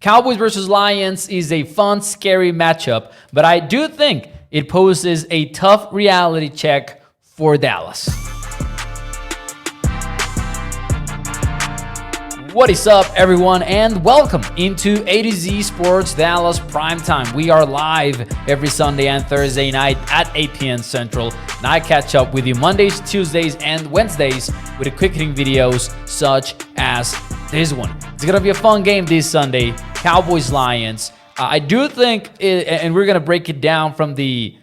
Cowboys versus Lions is a fun, scary matchup, but I do think it poses a tough reality check for Dallas. What is up, everyone, and welcome into A to Z Sports Dallas Primetime. We are live every Sunday and Thursday night at 8 p.m. Central, and I catch up with you Mondays, Tuesdays, and Wednesdays with quick hitting videos such as this one. It's going to be a fun game this Sunday, Cowboys-Lions. I do think, and we're going to break it down from the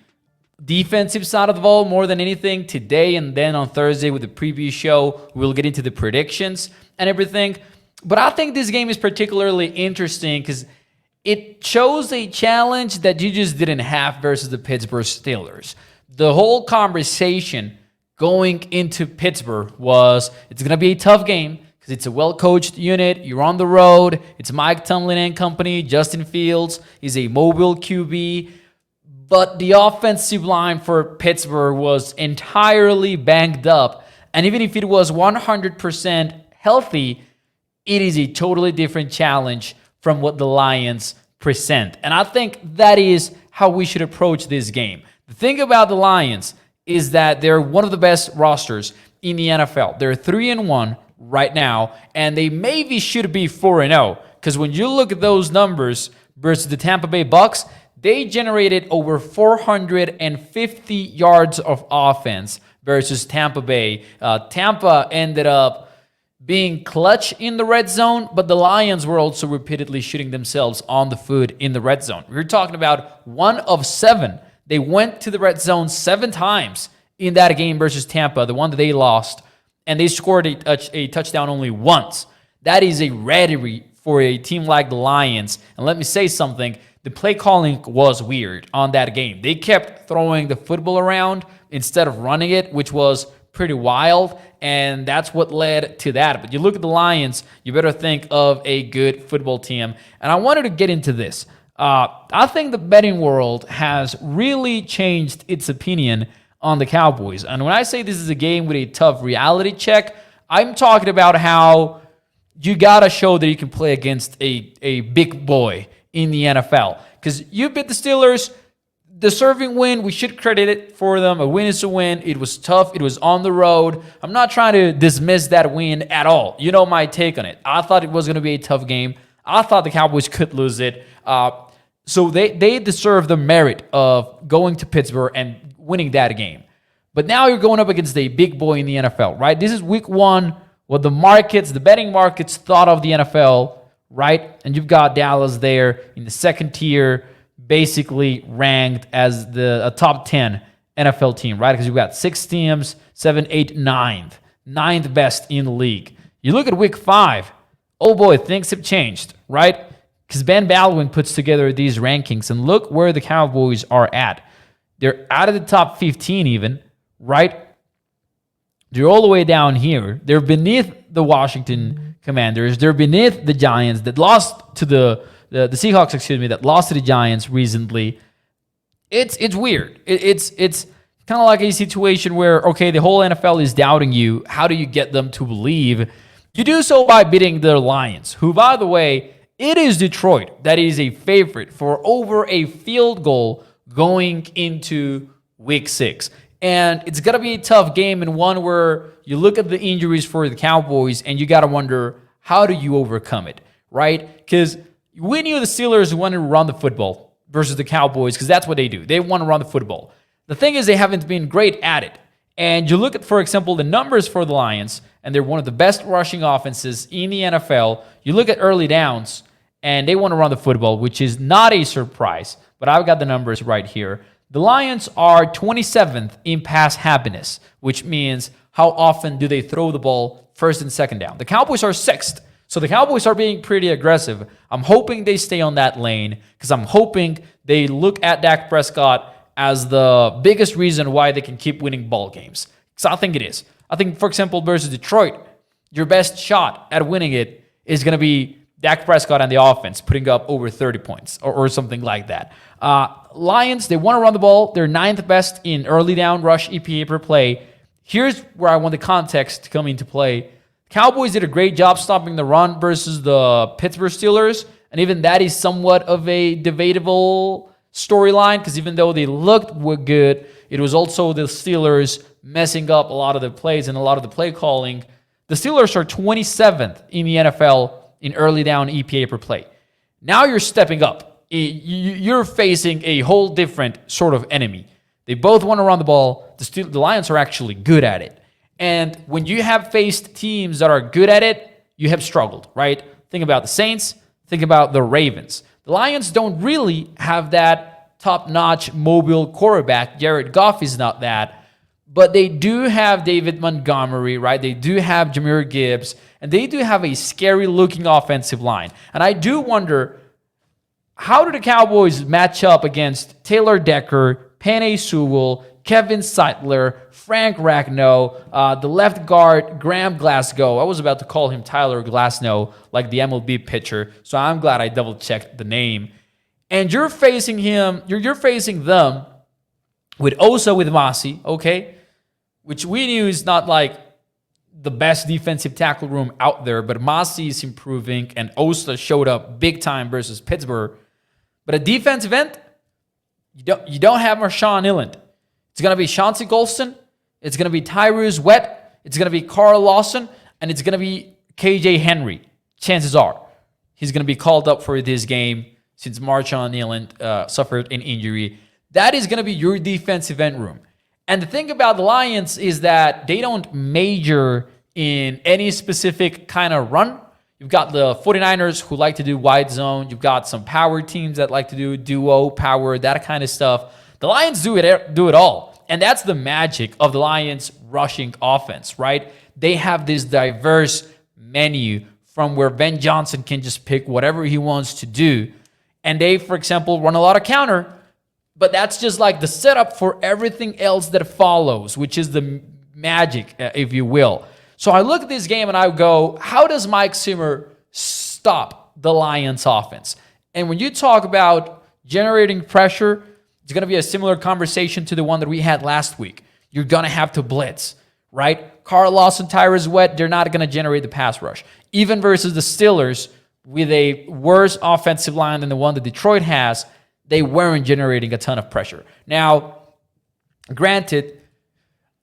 defensive side of the ball more than anything today, and then on Thursday with the preview show, we'll get into the predictions and everything. But I think this game is particularly interesting because it shows a challenge that you just didn't have versus the Pittsburgh Steelers. The whole conversation going into Pittsburgh was it's going to be a tough game because it's a well-coached unit. You're on the road. It's Mike Tomlin and company. Justin Fields is a mobile QB. But the offensive line for Pittsburgh was entirely banged up. And even if it was 100% healthy, it is a totally different challenge from what the Lions present. And I think that is how we should approach this game. The thing about the Lions is that they're one of the best rosters in the NFL. They're 3-1 right now, and they maybe should be 4-0. Because when you look at those numbers versus the Tampa Bay Bucks, they generated over 450 yards of offense versus Tampa Bay. Tampa ended up being clutch in the red zone, but the Lions were also repeatedly shooting themselves on the foot in the red zone. We're talking about 1 of 7. They went to the red zone 7 times in that game versus Tampa, the one that they lost, and they scored a touchdown only once. That is a rarity for a team like the Lions. And let me say something. The play calling was weird on that game. They kept throwing the football around instead of running it, which was pretty wild, and that's what led to that. But you look at the Lions, you better think of a good football team. And I wanted to get into this. I think the betting world has really changed its opinion on the Cowboys. And when I say this is a game with a tough reality check, I'm talking about how you got to show that you can play against a big boy in the NFL. Because you beat the Steelers, deserving win. We should credit it for them. A win is a win. It was tough. It was on the road. I'm not trying to dismiss that win at all. You know my take on it. I thought it was going to be a tough game. I thought the Cowboys could lose it. So they deserve the merit of going to Pittsburgh and winning that game. But now you're going up against a big boy in the NFL, right? This is week 1, what the markets, the betting markets thought of the NFL, right? And you've got Dallas there in the second tier, basically ranked as a top 10 NFL team, right? Because you've got 6 teams, 7, 8, 9th best in the league. You look at week 5, oh boy, things have changed, right? Because Ben Baldwin puts together these rankings, and look where the Cowboys are at. They're out of the top 15 even, right? They're all the way down here. They're beneath the Washington Commanders. They're beneath the Giants that lost to the Seahawks, that lost to the Giants recently. It's weird. It's kind of like a situation where, okay, the whole NFL is doubting you. How do you get them to believe? You do so by beating the Lions, who, by the way, it is Detroit that is a favorite for over a field goal going into week 6. And it's going to be a tough game, and one where you look at the injuries for the Cowboys and you got to wonder, how do you overcome it, right? Because we knew the Steelers wanted to run the football versus the Cowboys because that's what they do. They want to run the football. The thing is, they haven't been great at it. And you look at, for example, the numbers for the Lions, and they're one of the best rushing offenses in the NFL. You look at early downs, and they want to run the football, which is not a surprise. But I've got the numbers right here. The Lions are 27th in pass happiness, which means how often do they throw the ball first and second down. The Cowboys are 6th. So the Cowboys are being pretty aggressive. I'm hoping they stay on that lane because I'm hoping they look at Dak Prescott as the biggest reason why they can keep winning ball games. So I think it is. I think, for example, versus Detroit, your best shot at winning it is going to be Dak Prescott and the offense putting up over 30 points or something like that. Lions, they want to run the ball. They're 9th best in early down rush EPA per play. Here's where I want the context to come into play. Cowboys did a great job stopping the run versus the Pittsburgh Steelers, And even that is somewhat of a debatable storyline, because even though they looked good, it was also the Steelers messing up a lot of the plays and a lot of the play calling. The Steelers are 27th in the NFL in early down EPA per play. Now you're stepping up. You're facing a whole different sort of enemy. They both want to run the ball. The Lions are actually good at it. And when you have faced teams that are good at it, you have struggled, right? Think about the Saints. Think about the Ravens. The Lions don't really have that top-notch mobile quarterback. Jared Goff is not that. But they do have David Montgomery, right? They do have Jahmyr Gibbs. And they do have a scary-looking offensive line. And I do wonder, how do the Cowboys match up against Taylor Decker, Penei Sewell, Kevin Seidler, Frank Ragnow, the left guard, Graham Glasgow. I was about to call him Tyler Glasnow, like the MLB pitcher, so I'm glad I double-checked the name. And you're facing them with Osa with Masi, okay? Which we knew is not like the best defensive tackle room out there, but Masi is improving, and Osa showed up big time versus Pittsburgh. But a defensive end, you don't have Marshawn Illand. It's going to be Chauncey Golston. It's going to be Tyrese Wett. It's going to be Carl Lawson. And it's going to be KJ Henry. Chances are he's going to be called up for this game since Marshawn Illand suffered an injury. That is going to be your defensive end room. And the thing about the Lions is that they don't major in any specific kind of run. You've got the 49ers who like to do wide zone. You've got some power teams that like to do duo, power, that kind of stuff. The Lions do it all. And that's the magic of the Lions rushing offense, right? They have this diverse menu from where Ben Johnson can just pick whatever he wants to do. And they, for example, run a lot of counter, but that's just like the setup for everything else that follows, which is the magic, if you will. So I look at this game and I go, how does Mike Zimmer stop the Lions offense? And when you talk about generating pressure, it's going to be a similar conversation to the one that we had last week. You're going to have to blitz, right? Carl Lawson, Tyrese Wett, they're not going to generate the pass rush. Even versus the Steelers, with a worse offensive line than the one that Detroit has, they weren't generating a ton of pressure. Now, granted,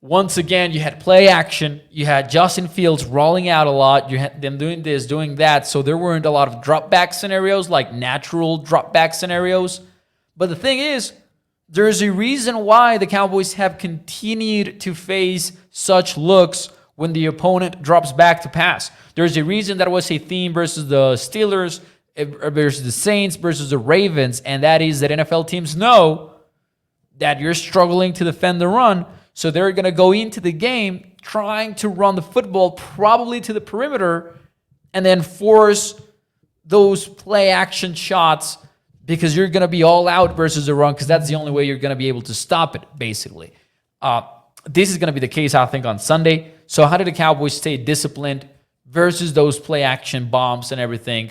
once again, you had play action. You had Justin Fields rolling out a lot. You had them doing this, doing that. So there weren't a lot of drop back scenarios, like natural drop back scenarios. But the thing is, there's a reason why the Cowboys have continued to face such looks when the opponent drops back to pass. There's a reason that was a theme versus the Steelers, versus the Saints, versus the Ravens, and that is that NFL teams know that you're struggling to defend the run, so they're going to go into the game trying to run the football probably to the perimeter and then force those play action shots because you're going to be all out versus the run, because that's the only way you're going to be able to stop it, basically. This is going to be the case, I think, on Sunday. So how did the Cowboys stay disciplined versus those play action bombs and everything?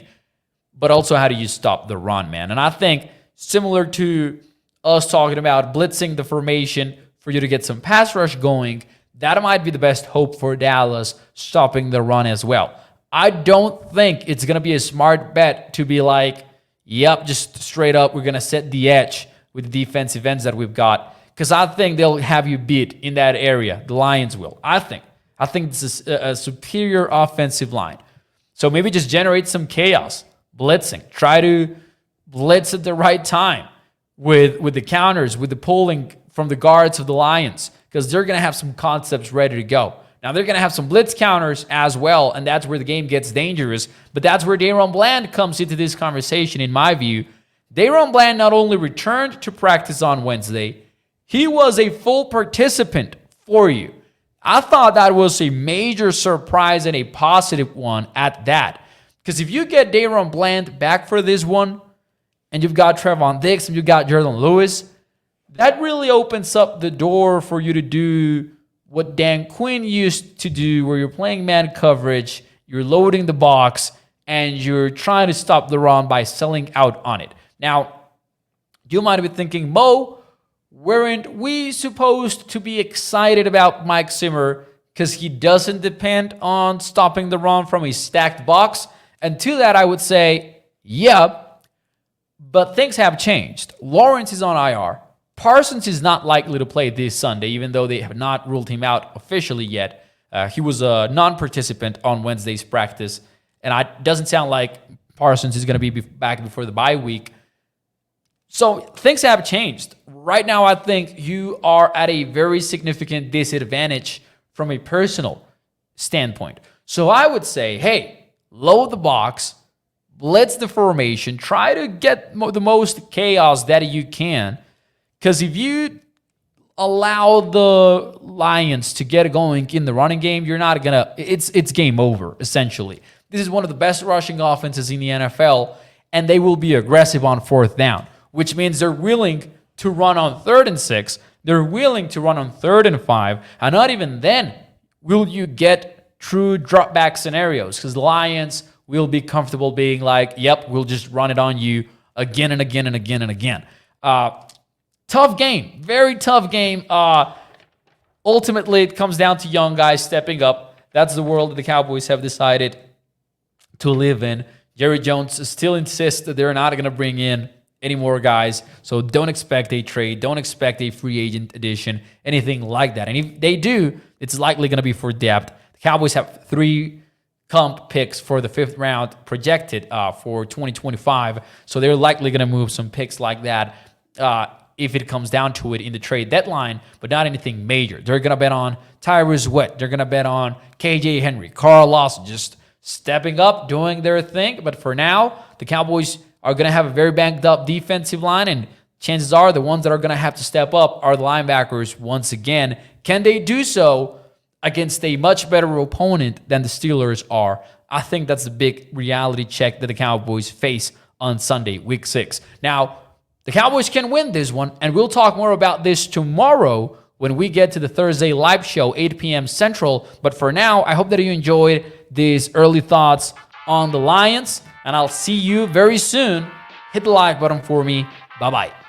But also, how do you stop the run, man? And I think similar to us talking about blitzing the formation for you to get some pass rush going, that might be the best hope for Dallas stopping the run as well. I don't think it's going to be a smart bet to be like, yep, just straight up, we're going to set the edge with the defensive ends that we've got. Because I think they'll have you beat in that area. The Lions will. I think this is a superior offensive line. So maybe just generate some chaos, blitzing. Try to blitz at the right time with the counters, with the pulling from the guards of the Lions. Because they're going to have some concepts ready to go. Now, they're going to have some blitz counters as well, and that's where the game gets dangerous. But that's where Daron Bland comes into this conversation, in my view. Daron Bland not only returned to practice on Wednesday, he was a full participant for you. I thought that was a major surprise and a positive one at that. Because if you get Daron Bland back for this one, and you've got Trevon Diggs, and you've got Jordan Lewis, that really opens up the door for you to do what Dan Quinn used to do, where you're playing man coverage, you're loading the box, and you're trying to stop the run by selling out on it. Now, you might be thinking, Mo, weren't we supposed to be excited about Mike Zimmer because he doesn't depend on stopping the run from a stacked box? And to that, I would say, Yeah, but things have changed. Lawrence is on IR. Parsons is not likely to play this Sunday, even though they have not ruled him out officially yet. He was a non-participant on Wednesday's practice, and it doesn't sound like Parsons is going to be back before the bye week. So things have changed. Right now, I think you are at a very significant disadvantage from a personal standpoint. So I would say, hey, load the box, blitz the formation, try to get the most chaos that you can. Because if you allow the Lions to get going in the running game, you're not gonna. It's game over essentially. This is one of the best rushing offenses in the NFL, and they will be aggressive on fourth down, which means they're willing to run on 3rd and 6. They're willing to run on 3rd and 5, and not even then will you get true drop back scenarios because the Lions will be comfortable being like, "Yep, we'll just run it on you again and again and again and again." Tough game, very tough game. Ultimately, it comes down to young guys stepping up. That's the world that the Cowboys have decided to live in. Jerry Jones still insists that they're not going to bring in any more guys, so don't expect a trade, don't expect a free agent addition, anything like that. And if they do, it's likely going to be for depth. The Cowboys have 3 comp picks for the 5th round projected for 2025, so they're likely going to move some picks like that if it comes down to it in the trade deadline, but not anything major. They're going to bet on Tyrus Wett. They're going to bet on KJ Henry, Carl Lawson, just stepping up, doing their thing. But for now, the Cowboys are going to have a very banged up defensive line, and chances are the ones that are going to have to step up are the linebackers once again. Can they do so against a much better opponent than the Steelers are? I think that's the big reality check that the Cowboys face on Sunday, Week 6. Now, the Cowboys can win this one, and we'll talk more about this tomorrow when we get to the Thursday live show, 8 p.m. Central. But for now, I hope that you enjoyed these early thoughts on the Lions, and I'll see you very soon. Hit the like button for me. Bye-bye.